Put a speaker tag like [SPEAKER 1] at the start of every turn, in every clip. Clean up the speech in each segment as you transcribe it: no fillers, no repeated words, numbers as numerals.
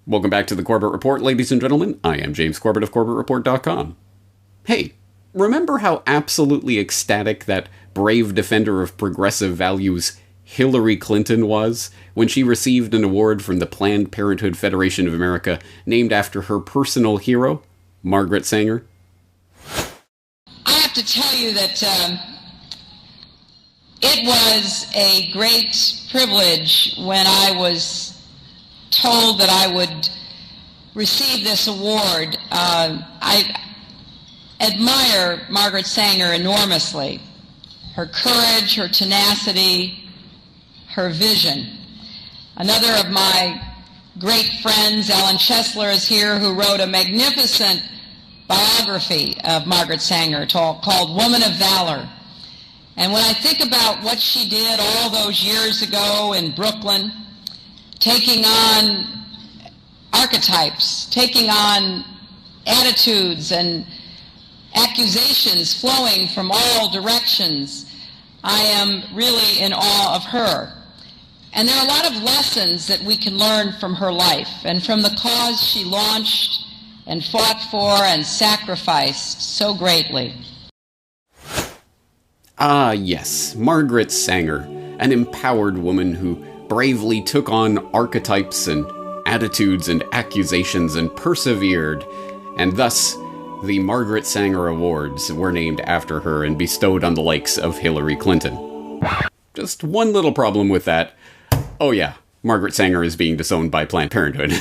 [SPEAKER 1] Welcome back to the Corbett Report, ladies and gentlemen. I am James Corbett of CorbettReport.com. Hey, remember how absolutely ecstatic that brave defender of progressive values Hillary Clinton was when she received an award from the Planned Parenthood Federation of America named after her personal hero, Margaret Sanger?
[SPEAKER 2] I have to tell you that it was a great privilege when I was told that I would receive this award. I admire Margaret Sanger enormously. Her courage, her tenacity, her vision. Another of my great friends, Ellen Chesler, is here, who wrote a magnificent biography of Margaret Sanger called Woman of Valor. And when I think about what she did all those years ago in Brooklyn, taking on archetypes, taking on attitudes and accusations flowing from all directions, I am really in awe of her. And there are a lot of lessons that we can learn from her life and from the cause she launched and fought for and sacrificed so greatly.
[SPEAKER 1] Ah, yes, Margaret Sanger, an empowered woman who bravely took on archetypes and attitudes and accusations and persevered, and thus the Margaret Sanger Awards were named after her and bestowed on the likes of Hillary Clinton. Just one little problem with that. Oh yeah, Margaret Sanger is being disowned by Planned Parenthood.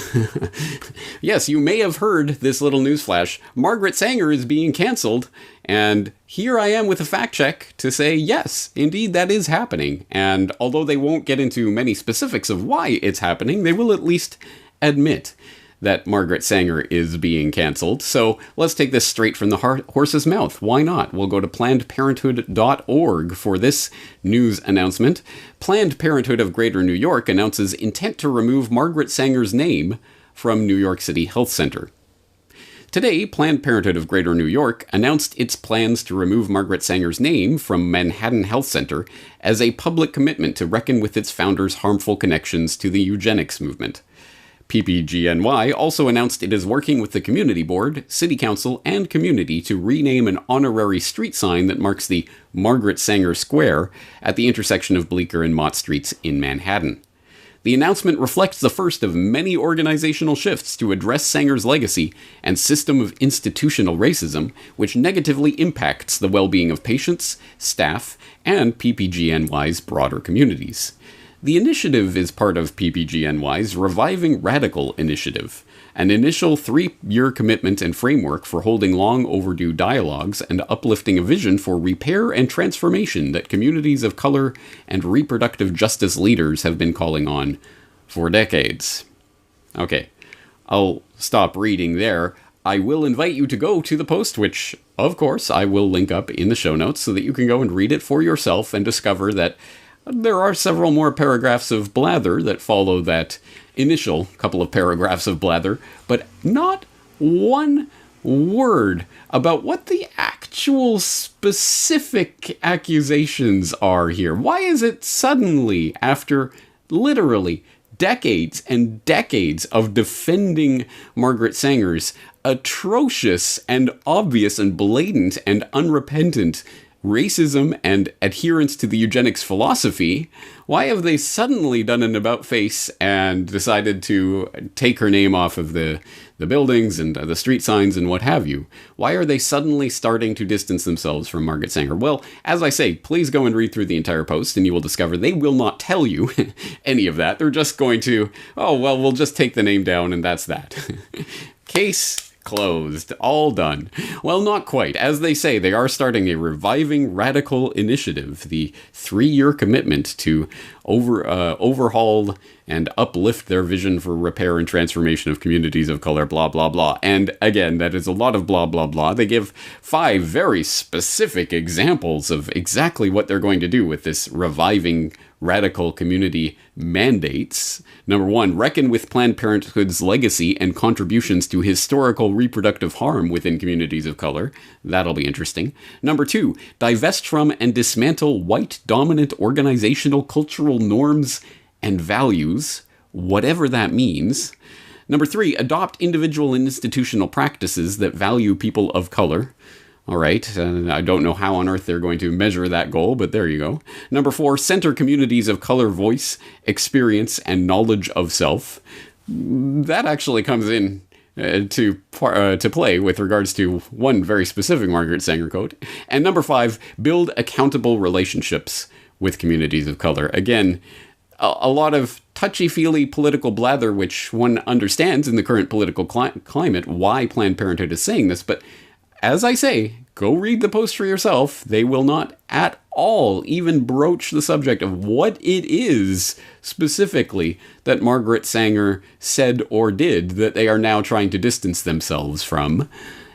[SPEAKER 1] Yes, you may have heard this little newsflash. Margaret Sanger is being cancelled, and here I am with a fact check to say, yes, indeed that is happening. And although they won't get into many specifics of why it's happening, they will at least admit that Margaret Sanger is being cancelled. So let's take this straight from the horse's mouth. Why not? We'll go to PlannedParenthood.org for this news announcement. Planned Parenthood of Greater New York announces intent to remove Margaret Sanger's name from New York City Health Center. Today, Planned Parenthood of Greater New York announced its plans to remove Margaret Sanger's name from Manhattan Health Center as a public commitment to reckon with its founder's harmful connections to the Eugenics movement. PPGNY also announced it is working with the Community Board, City Council, and community to rename an honorary street sign that marks the Margaret Sanger Square at the intersection of Bleecker and Mott Streets in Manhattan. The announcement reflects the first of many organizational shifts to address Sanger's legacy and system of institutional racism, which negatively impacts the well-being of patients, staff, and PPGNY's broader communities. The initiative is part of PPGNY's Reviving Radical initiative, an initial 3-year commitment and framework for holding long overdue dialogues and uplifting a vision for repair and transformation that communities of color and reproductive justice leaders have been calling on for decades. Okay, I'll stop reading there. I will invite you to go to the post, which, of course, I will link up in the show notes so that you can go and read it for yourself and discover that there are several more paragraphs of blather that follow that initial couple of paragraphs of blather, but not one word about what the actual specific accusations are here. Why is it suddenly, after literally decades and decades of defending Margaret Sanger's atrocious and obvious and blatant and unrepentant racism and adherence to the eugenics philosophy, why have they suddenly done an about-face and decided to take her name off of the buildings and the street signs and what have you? Why are they suddenly starting to distance themselves from Margaret Sanger? Well, as I say, please go and read through the entire post and you will discover they will not tell you any of that. They're just going to, oh, well, we'll just take the name down and that's that. Case closed. All done. Well, not quite. As they say, they are starting a Reviving Radical initiative, the 3-year commitment to overhaul and uplift their vision for repair and transformation of communities of color, blah, blah, blah. And again, that is a lot of blah, blah, blah. They give 5 very specific examples of exactly what they're going to do with this Reviving Radical community mandates. Number 1, reckon with Planned Parenthood's legacy and contributions to historical reproductive harm within communities of color. That'll be interesting. Number 2, divest from and dismantle white dominant organizational cultural norms and values, whatever that means. Number 3, adopt individual and institutional practices that value people of color. All right, I don't know how on earth they're going to measure that goal, but there you go. Number 4, center communities of color voice, experience, and knowledge of self. That actually comes in to play with regards to one very specific Margaret Sanger quote. And number 5, build accountable relationships with communities of color. Again, a lot of touchy-feely political blather, which one understands in the current political climate why Planned Parenthood is saying this, but as I say, go read the post for yourself. They will not at all even broach the subject of what it is specifically that Margaret Sanger said or did that they are now trying to distance themselves from.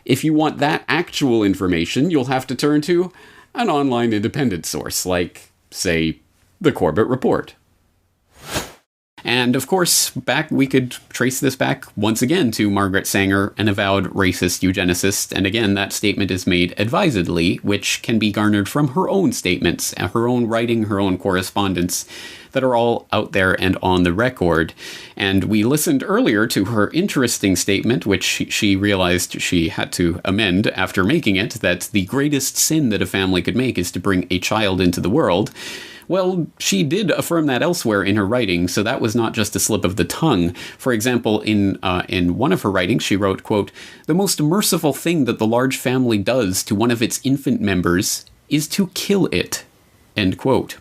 [SPEAKER 1] If you want that actual information, you'll have to turn to an online independent source like, say, the Corbett Report. And of course, we could trace this back once again to Margaret Sanger, an avowed racist eugenicist. And again, that statement is made advisedly, which can be garnered from her own statements, her own writing, her own correspondence, that are all out there and on the record. And we listened earlier to her interesting statement, which she realized she had to amend after making it, that the greatest sin that a family could make is to bring a child into the world. Well, she did affirm that elsewhere in her writing, so that was not just a slip of the tongue. For example, in one of her writings, she wrote, quote, "The most merciful thing that the large family does to one of its infant members is to kill it," end quote.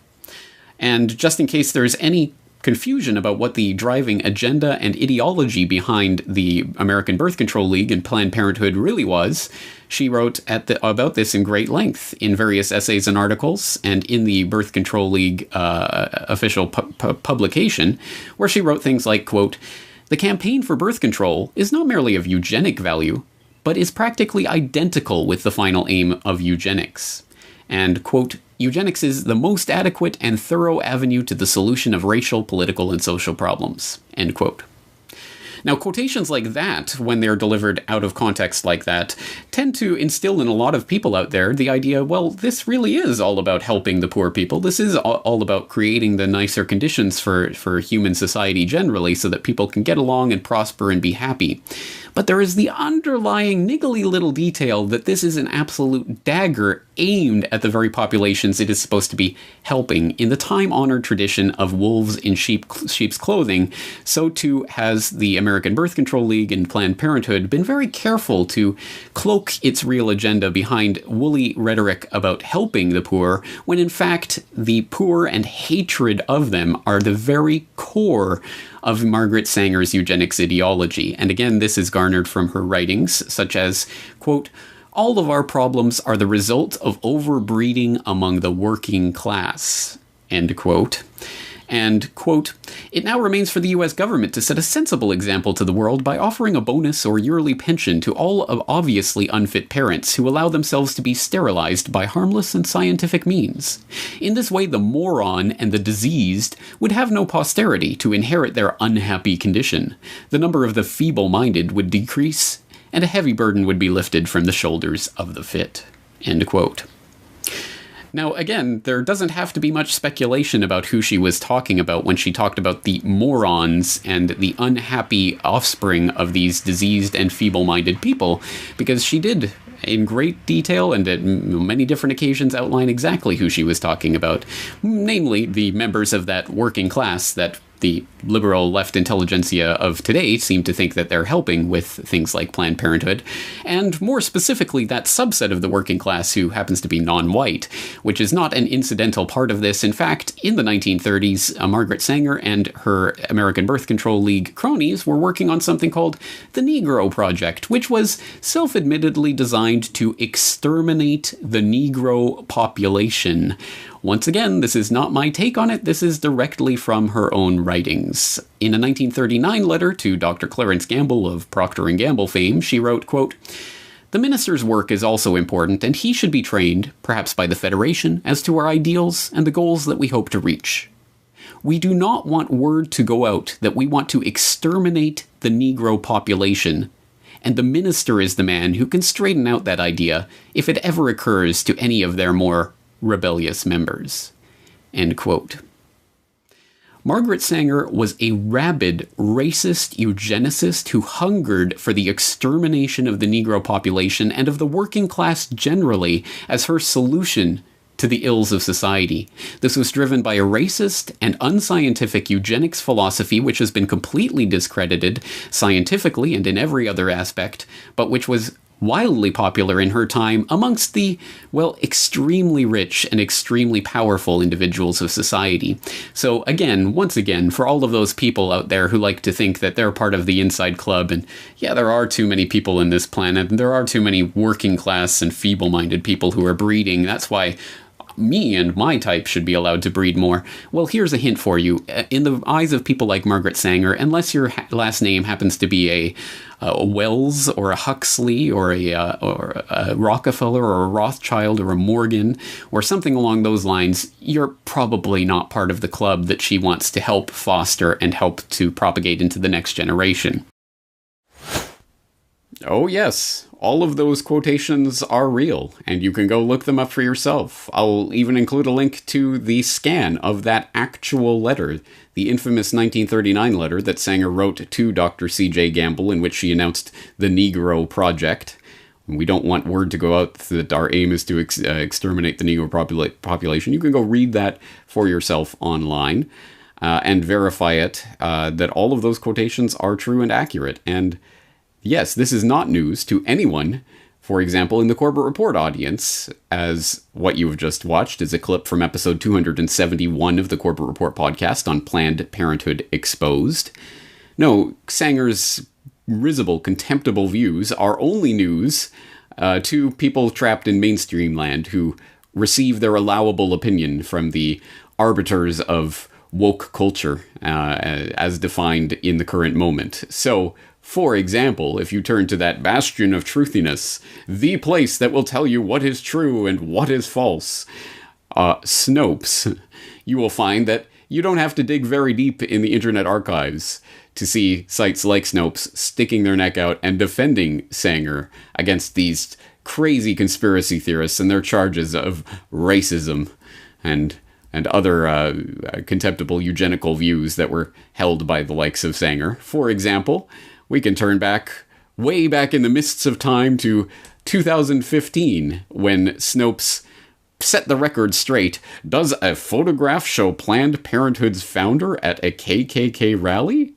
[SPEAKER 1] And just in case there's any confusion about what the driving agenda and ideology behind the American Birth Control League and Planned Parenthood really was, she wrote about this in great length in various essays and articles, and in the Birth Control League official publication, where she wrote things like, quote, "The campaign for birth control is not merely of eugenic value, but is practically identical with the final aim of eugenics." And, quote, "Eugenics is the most adequate and thorough avenue to the solution of racial, political, and social problems," end quote. Now, quotations like that, when they're delivered out of context like that, tend to instill in a lot of people out there the idea, well, this really is all about helping the poor people. This is all about creating the nicer conditions for human society generally so that people can get along and prosper and be happy. But there is the underlying niggly little detail that this is an absolute dagger aimed at the very populations it is supposed to be helping. In the time-honored tradition of wolves in sheep's clothing, so too has the American Birth Control League and Planned Parenthood been very careful to cloak its real agenda behind woolly rhetoric about helping the poor, when in fact the poor and hatred of them are the very core of Margaret Sanger's eugenics ideology. And again, this is garnered from her writings, such as, quote, "All of our problems are the result of overbreeding among the working class," end quote. And, quote, "It now remains for the U.S. government to set a sensible example to the world by offering a bonus or yearly pension to all of obviously unfit parents who allow themselves to be sterilized by harmless and scientific means. In this way, the moron and the diseased would have no posterity to inherit their unhappy condition. The number of the feeble-minded would decrease, and a heavy burden would be lifted from the shoulders of the fit," end quote. Now, again, there doesn't have to be much speculation about who she was talking about when she talked about the morons and the unhappy offspring of these diseased and feeble-minded people, because she did, in great detail and at many different occasions, outline exactly who she was talking about, namely the members of that working class that the liberal left intelligentsia of today seem to think that they're helping with things like Planned Parenthood, and more specifically that subset of the working class who happens to be non-white, which is not an incidental part of this. In fact, in the 1930s, Margaret Sanger and her American Birth Control League cronies were working on something called the Negro Project, which was self-admittedly designed to exterminate the Negro population. Once again, this is not my take on it, this is directly from her own writings. In a 1939 letter to Dr. Clarence Gamble of Procter & Gamble fame, she wrote, quote, "The minister's work is also important, and he should be trained, perhaps by the Federation, as to our ideals and the goals that we hope to reach. We do not want word to go out that we want to exterminate the Negro population, and the minister is the man who can straighten out that idea if it ever occurs to any of their more rebellious members," end quote. Margaret Sanger was a rabid, racist eugenicist who hungered for the extermination of the Negro population and of the working class generally as her solution to the ills of society. This was driven by a racist and unscientific eugenics philosophy which has been completely discredited scientifically and in every other aspect, but which was wildly popular in her time amongst the, well, extremely rich and extremely powerful individuals of society. So again, once again, for all of those people out there who like to think that they're part of the inside club, and yeah, there are too many people in this planet, and there are too many working class and feeble-minded people who are breeding, that's why me and my type should be allowed to breed more. Well, here's a hint for you. In the eyes of people like Margaret Sanger, unless your last name happens to be a Wells or a Huxley or a Rockefeller or a Rothschild or a Morgan or something along those lines, you're probably not part of the club that she wants to help foster and help to propagate into the next generation. Oh yes, all of those quotations are real, and you can go look them up for yourself. I'll even include a link to the scan of that actual letter, the infamous 1939 letter that Sanger wrote to Dr. C.J. Gamble, in which she announced the Negro Project. We don't want word to go out that our aim is to exterminate the Negro population. You can go read that for yourself online and verify it, that all of those quotations are true and accurate. And yes, this is not news to anyone, for example, in the Corbett Report audience, as what you have just watched is a clip from episode 271 of the Corbett Report podcast on Planned Parenthood Exposed. No, Sanger's risible, contemptible views are only news to people trapped in mainstream land who receive their allowable opinion from the arbiters of woke culture as defined in the current moment. So, for example, if you turn to that bastion of truthiness, the place that will tell you what is true and what is false, Snopes, you will find that you don't have to dig very deep in the Internet archives to see sites like Snopes sticking their neck out and defending Sanger against these crazy conspiracy theorists and their charges of racism and other contemptible eugenical views that were held by the likes of Sanger. For example, we can turn way back in the mists of time to 2015, when Snopes set the record straight. Does a photograph show Planned Parenthood's founder at a KKK rally?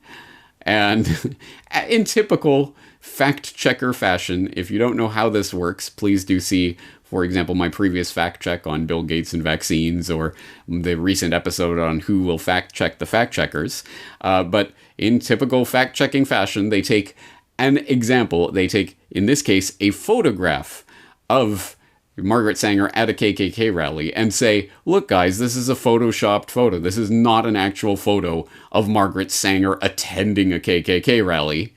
[SPEAKER 1] And in typical fact-checker fashion, if you don't know how this works, please do see, for example, my previous fact-check on Bill Gates and vaccines, or the recent episode on who will fact-check the fact-checkers. But in typical fact-checking fashion, they take an example. They take, in this case, a photograph of Margaret Sanger at a KKK rally and say, look guys, this is a photoshopped photo. This is not an actual photo of Margaret Sanger attending a KKK rally.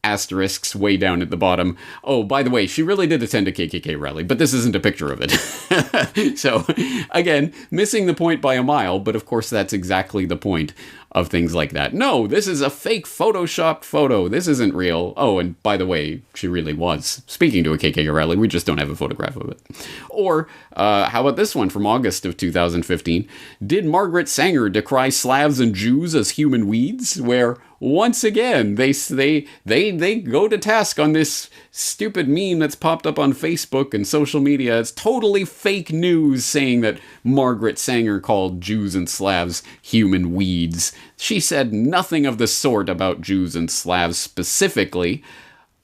[SPEAKER 1] Asterisks way down at the bottom. Oh, by the way, she really did attend a KKK rally, but this isn't a picture of it. So, again, missing the point by a mile, but of course that's exactly the point of things like that. No, this is a fake photoshopped photo. This isn't real. Oh, and by the way, she really was speaking to a KKK rally. We just don't have a photograph of it. Or, how about this one from August of 2015? Did Margaret Sanger decry Slavs and Jews as human weeds? Where, once again, they go to task on this stupid meme that's popped up on Facebook and social media. It's totally fake news saying that Margaret Sanger called Jews and Slavs human weeds. She said nothing of the sort about Jews and Slavs specifically.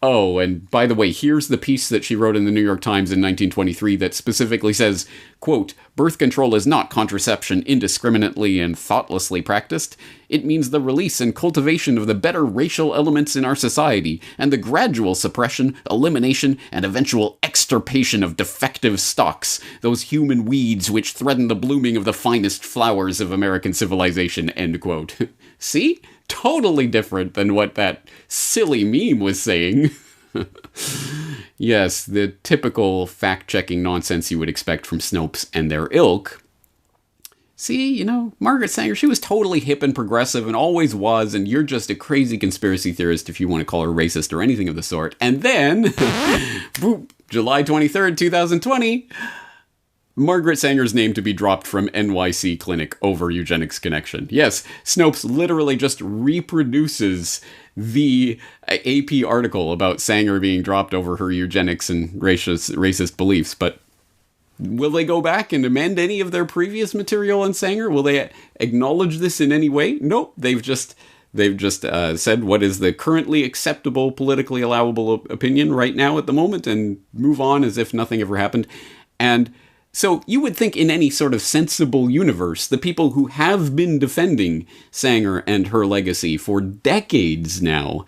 [SPEAKER 1] Oh, and by the way, here's the piece that she wrote in the New York Times in 1923 that specifically says, quote, birth control is not contraception indiscriminately and thoughtlessly practiced. It means the release and cultivation of the better racial elements in our society and the gradual suppression, elimination, and eventual extirpation of defective stocks, those human weeds which threaten the blooming of the finest flowers of American civilization, end quote. See? Totally different than what that silly meme was saying. Yes, the typical fact-checking nonsense you would expect from Snopes and their ilk. See, Margaret Sanger, she was totally hip and progressive and always was, and you're just a crazy conspiracy theorist if you want to call her racist or anything of the sort. And then, boop, July 23rd, 2020, Margaret Sanger's name to be dropped from NYC clinic over eugenics connection. Yes, Snopes literally just reproduces the AP article about Sanger being dropped over her eugenics and racist beliefs, but will they go back and amend any of their previous material on Sanger? Will they acknowledge this in any way? Nope, they've just said what is the currently acceptable, politically allowable opinion right now at the moment and move on as if nothing ever happened. And so you would think in any sort of sensible universe, the people who have been defending Sanger and her legacy for decades now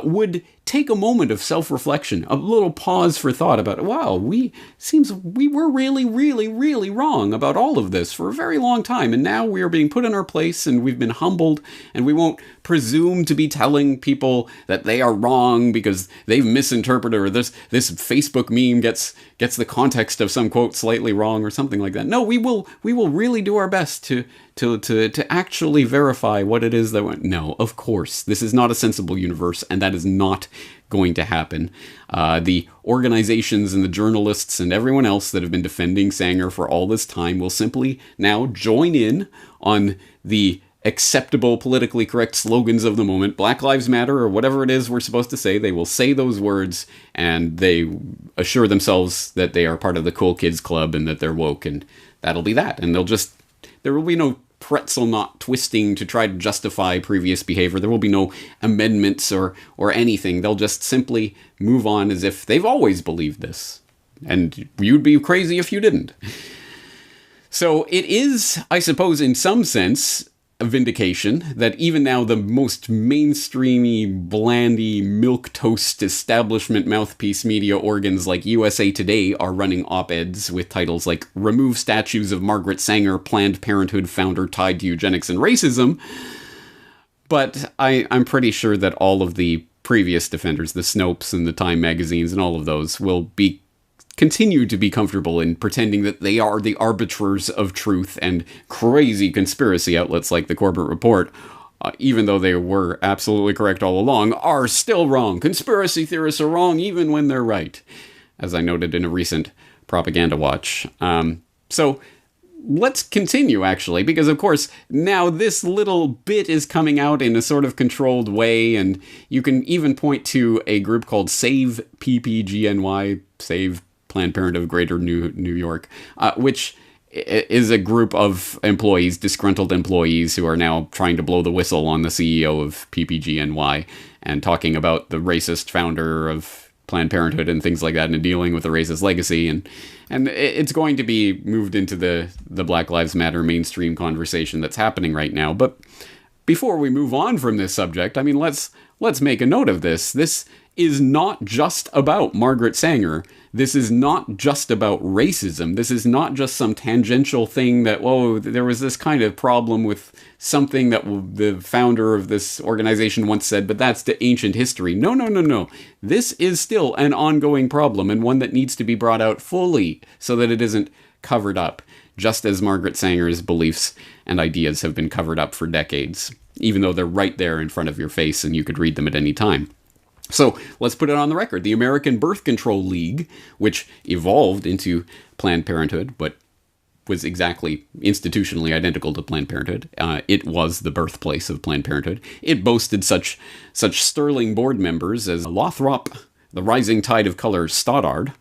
[SPEAKER 1] would take a moment of self-reflection, a little pause for thought about, wow, we were really, really, really wrong about all of this for a very long time, and now we are being put in our place, and we've been humbled, and we won't presume to be telling people that they are wrong because they've misinterpreted, or this Facebook meme gets the context of some quote slightly wrong or something like that. No, we will really do our best to actually verify what it is that went. No, of course, this is not a sensible universe, and that is not going to happen. The organizations and the journalists and everyone else that have been defending Sanger for all this time will simply now join in on the acceptable, politically correct slogans of the moment. Black Lives Matter, or whatever it is we're supposed to say. They will say those words, and they assure themselves that they are part of the cool kids club and that they're woke, and that'll be that. And there will be no pretzel knot twisting to try to justify previous behavior. There will be no amendments or anything. They'll just simply move on as if they've always believed this. And you'd be crazy if you didn't. So it is, I suppose, in some sense, a vindication that even now the most mainstreamy, blandy, milquetoast establishment mouthpiece media organs like USA Today are running op-eds with titles like "Remove Statues of Margaret Sanger, Planned Parenthood Founder Tied to Eugenics and Racism." But I'm pretty sure that all of the previous defenders, the Snopes and the Time magazines and all of those, will continue to be comfortable in pretending that they are the arbiters of truth, and crazy conspiracy outlets like the Corbett Report, even though they were absolutely correct all along, are still wrong. Conspiracy theorists are wrong even when they're right, as I noted in a recent propaganda watch. So let's continue, actually, because, of course, now this little bit is coming out in a sort of controlled way, and you can even point to a group called Save PPGNY, Save Planned Parenthood of Greater New York, which is a group of employees, disgruntled employees, who are now trying to blow the whistle on the CEO of PPGNY and talking about the racist founder of Planned Parenthood and things like that, and dealing with the racist legacy. And it's going to be moved into the Black Lives Matter mainstream conversation that's happening right now. But before we move on from this subject, I mean, let's make a note of this. This is not just about Margaret Sanger. This is not just about racism. This is not just some tangential thing that, whoa, there was this kind of problem with something that the founder of this organization once said, but that's the ancient history. No. This is still an ongoing problem, and one that needs to be brought out fully so that it isn't covered up, just as Margaret Sanger's beliefs and ideas have been covered up for decades, even though they're right there in front of your face and you could read them at any time. So let's put it on the record. The American Birth Control League, which evolved into Planned Parenthood, but was exactly institutionally identical to Planned Parenthood. It was the birthplace of Planned Parenthood. It boasted such sterling board members as Lothrop, the Rising Tide of Color Stoddard,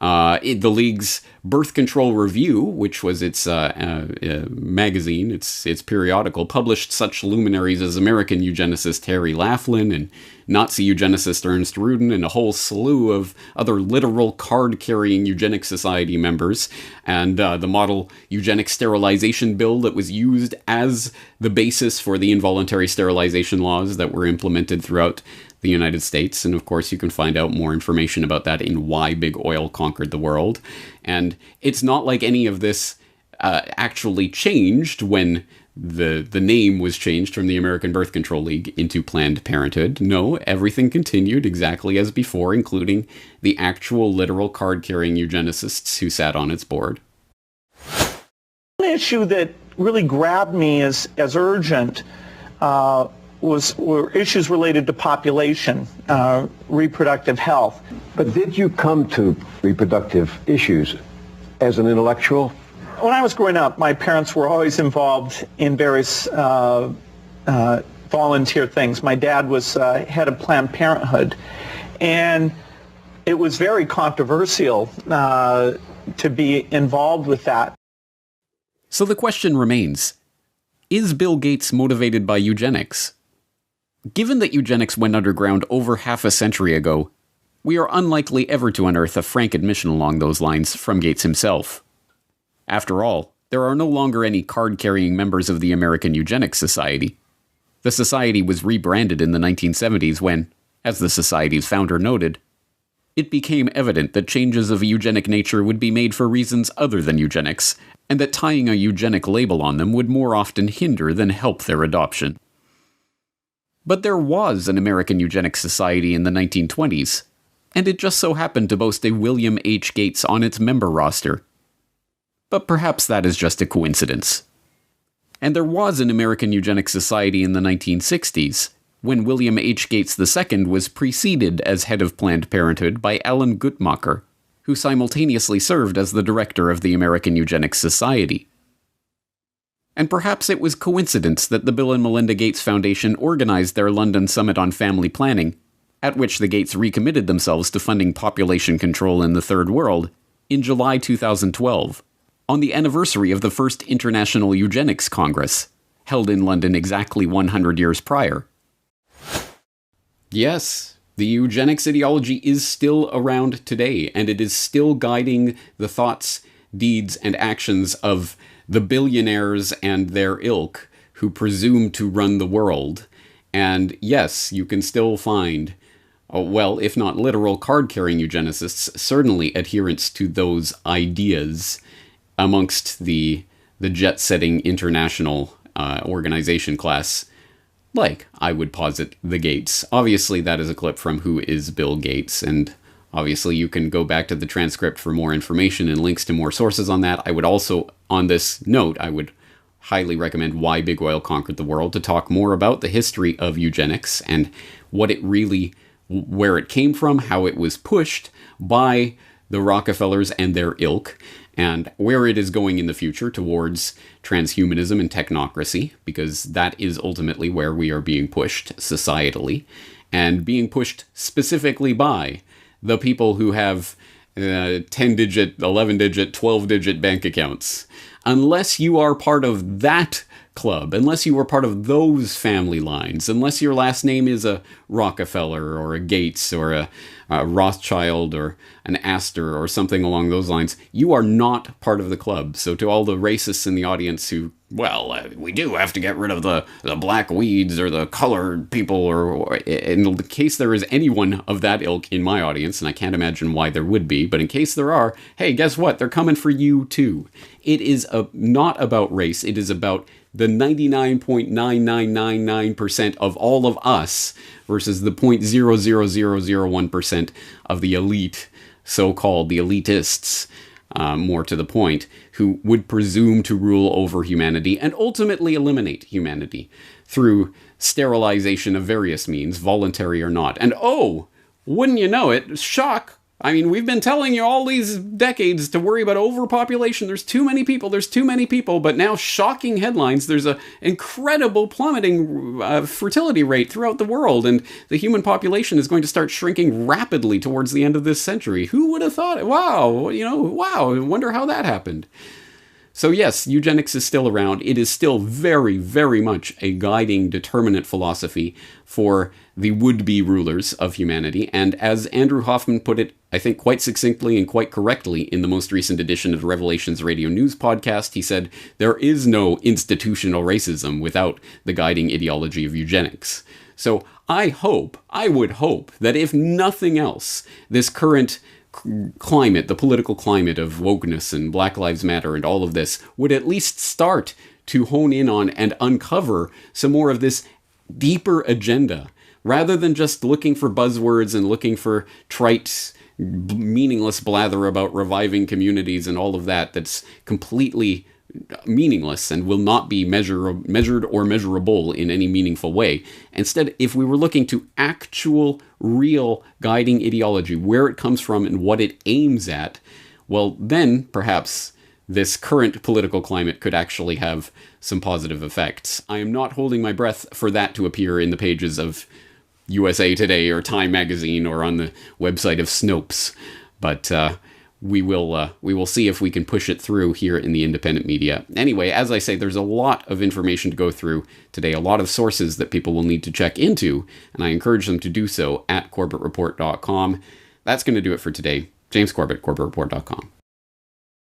[SPEAKER 1] the League's Birth Control Review, which was its magazine, its periodical, published such luminaries as American eugenicist Harry Laughlin and Nazi eugenicist Ernst Rudin, and a whole slew of other literal card-carrying eugenics society members, and the model eugenic sterilization bill that was used as the basis for the involuntary sterilization laws that were implemented throughout the United States. And of course, you can find out more information about that in Why Big Oil Conquered the World. And it's not like any of this actually changed when the name was changed from the American Birth Control League into Planned Parenthood. No, everything continued exactly as before, including the actual literal card-carrying eugenicists who sat on its board.
[SPEAKER 3] One issue that really grabbed me as urgent were issues related to population, reproductive health.
[SPEAKER 4] But did you come to reproductive issues as an intellectual?
[SPEAKER 3] When I was growing up, my parents were always involved in various volunteer things. My dad was head of Planned Parenthood, and it was very controversial to be involved with that.
[SPEAKER 1] So the question remains, is Bill Gates motivated by eugenics? Given that eugenics went underground over half a century ago, we are unlikely ever to unearth a frank admission along those lines from Gates himself. After all, there are no longer any card-carrying members of the American Eugenics Society. The society was rebranded in the 1970s when, as the society's founder noted, it became evident that changes of a eugenic nature would be made for reasons other than eugenics, and that tying a eugenic label on them would more often hinder than help their adoption. But there was an American Eugenics Society in the 1920s, and it just so happened to boast a William H. Gates on its member roster. But perhaps that is just a coincidence. And there was an American Eugenics Society in the 1960s, when William H. Gates II was preceded as head of Planned Parenthood by Alan Guttmacher, who simultaneously served as the director of the American Eugenics Society. And perhaps it was coincidence that the Bill and Melinda Gates Foundation organized their London Summit on Family Planning, at which the Gates recommitted themselves to funding population control in the Third World, in July 2012, on the anniversary of the first International Eugenics Congress, held in London exactly 100 years prior. Yes, the eugenics ideology is still around today, and it is still guiding the thoughts, deeds, and actions of the billionaires and their ilk who presume to run the world. And yes, you can still find, well, if not literal card-carrying eugenicists, certainly adherents to those ideas amongst the jet-setting international organization class, like, I would posit, the Gates. Obviously, that is a clip from Who is Bill Gates, and obviously you can go back to the transcript for more information and links to more sources on that. I would also, on this note, I would highly recommend Why Big Oil Conquered the World to talk more about the history of eugenics and what it really, where it came from, how it was pushed by the Rockefellers and their ilk, and where it is going in the future towards transhumanism and technocracy, because that is ultimately where we are being pushed societally, and being pushed specifically by the people who have 10-digit, 11-digit, 12-digit bank accounts. Unless you are part of that club, unless you are part of those family lines, unless your last name is a Rockefeller or a Gates or a Rothschild or an Astor or something along those lines, you are not part of the club. So to all the racists in the audience who, well, we do have to get rid of the black weeds or the colored people, or in the case there is anyone of that ilk in my audience, and I can't imagine why there would be, but in case there are, hey, guess what? They're coming for you too. It is not about race. It is about the 99.9999% of all of us versus the 0.00001% of the elite, so-called the elitists, more to the point, who would presume to rule over humanity and ultimately eliminate humanity through sterilization of various means, voluntary or not. And oh, wouldn't you know it, shock! I mean, we've been telling you all these decades to worry about overpopulation. There's too many people, but now shocking headlines. There's an incredible plummeting fertility rate throughout the world, and the human population is going to start shrinking rapidly towards the end of this century. Who would have thought it? Wow, wow, I wonder how that happened. So yes, eugenics is still around. It is still very, very much a guiding determinant philosophy for the would-be rulers of humanity. And as Andrew Hoffman put it, I think quite succinctly and quite correctly in the most recent edition of the Revelations Radio News podcast, he said, there is no institutional racism without the guiding ideology of eugenics. So I would hope that if nothing else, this current climate, the political climate of wokeness and Black Lives Matter and all of this would at least start to hone in on and uncover some more of this deeper agenda, rather than just looking for buzzwords and looking for trite, meaningless blather about reviving communities and all of that that's completely meaningless and will not be measured or measurable in any meaningful way. Instead, if we were looking to actual, real guiding ideology, where it comes from and what it aims at, well, then perhaps this current political climate could actually have some positive effects. I am not holding my breath for that to appear in the pages of USA Today or Time Magazine or on the website of Snopes, but we will see if we can push it through here in the independent media. Anyway, as I say, there's a lot of information to go through today, a lot of sources that people will need to check into, and I encourage them to do so at corbettreport.com. That's going to do it for today. James Corbett, CorbettReport.com.